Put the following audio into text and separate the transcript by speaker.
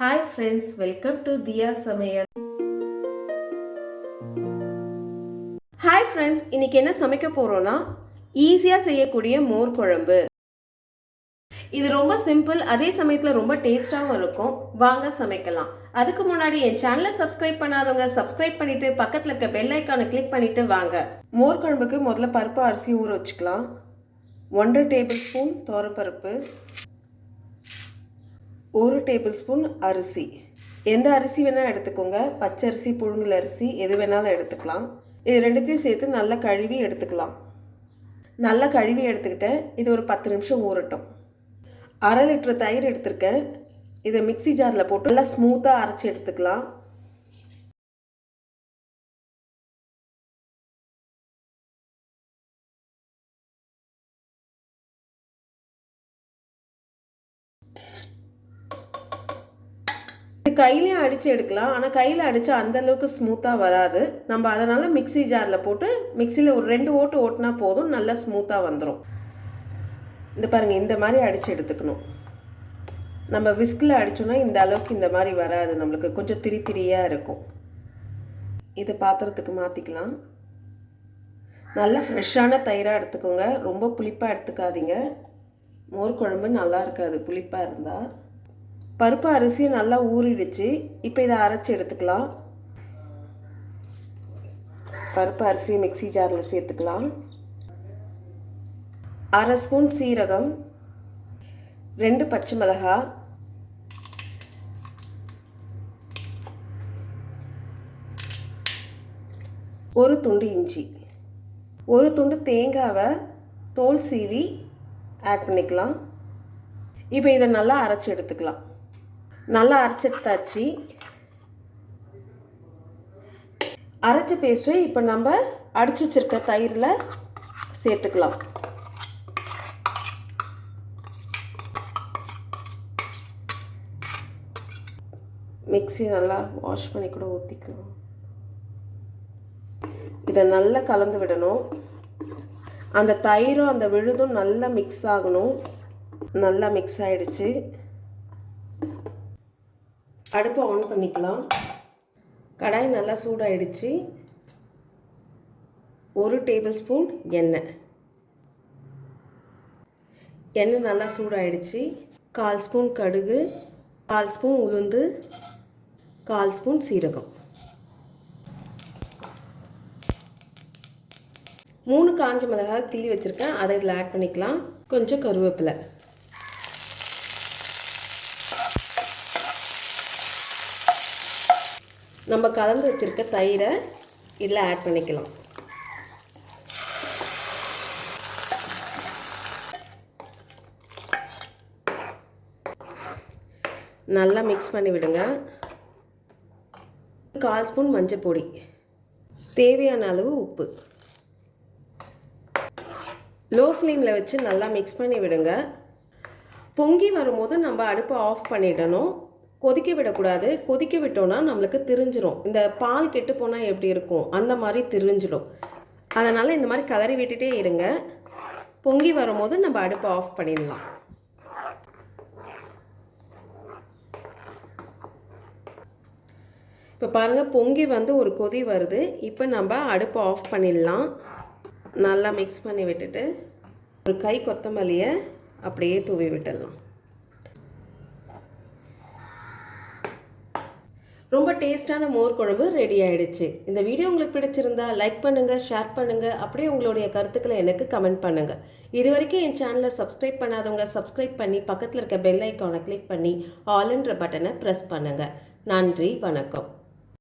Speaker 1: Hi friends, welcome to Diya Samayal. Hi friends, இன்னைக்கு என்ன சமைக்க போறோம்னா ஈஸியா செய்யக்கூடிய மோர் குழம்பு. இது ரொம்ப சிம்பிள், அதே சமயத்துல ரொம்ப டேஸ்டாவும் இருக்கும். வாங்க சமைக்கலாம். அதுக்கு முன்னாடி என் சேனலை சப்ஸ்கிரைப் பண்ணாதவங்க சப்ஸ்கிரைப் பண்ணிட்டு பக்கத்துல இருக்க பெல் ஐகானை கிளிக் பண்ணிட்டு வாங்க. மோர் குழம்புக்கு முதல்ல பருப்பு அரிசி ஊற வச்சுக்கலாம். 1 டேபிள் ஸ்பூன் துவரம்பருப்பு, 1 டேபிள் ஸ்பூன் அரிசி. எந்த அரிசி வேணால் எடுத்துக்கோங்க, பச்சரிசி புழுங்கல் அரிசி எது வேணாலும் எடுத்துக்கலாம். இது ரெண்டுத்தையும் சேர்த்து நல்லா கழுவி எடுத்துக்கலாம். நல்லா கழுவி எடுத்துக்கிட்டேன். இது ஒரு 10 நிமிஷம் ஊறட்டும். 1/2 லிட்டர் தயிர் எடுத்துருக்கேன். இதை மிக்சி ஜாரில் போட்டு நல்லா ஸ்மூத்தாக அரைச்சி எடுத்துக்கலாம். கையிலையும் அடித்து எடுக்கலாம், ஆனால் கையில் அடித்தா அந்தளவுக்கு ஸ்மூத்தாக வராது. நம்ம அதனால் மிக்சி ஜாரில் போட்டு மிக்சியில் ஒரு 2 ஓட்டு ஓட்டினா போதும், நல்லா ஸ்மூத்தாக வந்துடும். இந்த பாருங்கள், இந்த மாதிரி அடித்து எடுத்துக்கணும். நம்ம விஸ்கில் அடித்தோன்னா இந்த அளவுக்கு இந்த மாதிரி வராது, நம்மளுக்கு கொஞ்சம் திரியாக இருக்கும். இது பாத்திரத்துக்கு மாற்றிக்கலாம். நல்லா ஃப்ரெஷ்ஷான தயிராக எடுத்துக்கோங்க, ரொம்ப புளிப்பாக எடுத்துக்காதீங்க. மோர் குழம்பு நல்லா இருக்காது புளிப்பாக இருந்தால். பருப்பு அரிசி நல்லா ஊறிடுச்சு. இப்போ இதை அரைச்சி எடுத்துக்கலாம். பருப்பு அரிசியை மிக்சி ஜாரில் சேர்த்துக்கலாம். 1/2 ஸ்பூன் சீரகம், 2 பச்சை மிளகாய், 1 துண்டு இஞ்சி, 1 துண்டு தேங்காவை தோல் சீவி ஆட் பண்ணிக்கலாம். இப்போ இதை நல்லா அரைச்சி எடுத்துக்கலாம். நல்லா அரைச்சிட்டாச்சு. அரைச்ச பேஸ்ட்டு இப்போ நம்ம அடிச்சு வச்சிருக்க தயிரில் சேர்த்துக்கலாம். மிக்ஸி நல்லா வாஷ் பண்ணி கூட ஊற்றிக்கலாம். இதை நல்லா கலந்து விடணும். அந்த தயிரும் அந்த விழுதும் நல்லா மிக்ஸ் ஆகணும். நல்லா மிக்ஸ் ஆகிடுச்சு. அடுப்பை ஆன் பண்ணிக்கலாம். கடாய் நல்லா சூடாகிடுச்சு. 1 டேபிள் ஸ்பூன் எண்ணெய் நல்லா சூடாகிடுச்சு. 1/4 ஸ்பூன் கடுகு, 1/4 ஸ்பூன் உளுந்து, 1/4 ஸ்பூன் சீரகம், 3 காஞ்ச மிளகாய் கிள்ளி வச்சுருக்கேன், அதை இதில் ஆட் பண்ணிக்கலாம். கொஞ்சம் கருவேப்பிலை. நம்ம கலந்து வச்சுருக்க தயிரை இதில் ஆட் பண்ணிக்கலாம். நல்லா மிக்ஸ் பண்ணி விடுங்க. 1/4 ஸ்பூன் மஞ்சள் பொடி, தேவையான அளவு உப்பு. லோ ஃப்ளேமில் வச்சு நல்லா மிக்ஸ் பண்ணி விடுங்க. பொங்கி வரும்போது நம்ம அடுப்பை ஆஃப் பண்ணிடணும். கொதிக்க விடக்கூடாது. கொதிக்க விட்டோன்னா நம்மளுக்கு திரிஞ்சிரும். இந்த பால் கெட்டு போனால் எப்படி இருக்கும் அந்த மாதிரி திரிஞ்சிடும். அதனால் இந்த மாதிரி கலரி விட்டுட்டே இருங்க. பொங்கி வரும்போது நம்ம அடுப்பை ஆஃப் பண்ணிடலாம். இப்போ பாருங்கள், பொங்கி வந்து ஒரு கொதி வருது. இப்போ நம்ம அடுப்பை ஆஃப் பண்ணிடலாம். நல்லா மிக்ஸ் பண்ணி விட்டுட்டு ஒரு கை கொத்தமல்லியை அப்படியே தூவி விட்டுடலாம். ரொம்ப டேஸ்டான மோர் குழம்பு ரெடி ஆகிடுச்சு. இந்த வீடியோ உங்களுக்கு பிடிச்சிருந்தா லைக் பண்ணுங்கள், ஷேர் பண்ணுங்கள், அப்படியே உங்களுடைய கருத்துக்களை எனக்கு கமெண்ட் பண்ணுங்கள். இது வரைக்கும் என் சேனலை சப்ஸ்கிரைப் பண்ணாதவங்க சப்ஸ்கிரைப் பண்ணி பக்கத்தில் இருக்க பெல் ஐக்கானை கிளிக் பண்ணி ஆல்ன்ற பட்டனை ப்ரெஸ் பண்ணுங்கள். நன்றி, வணக்கம்.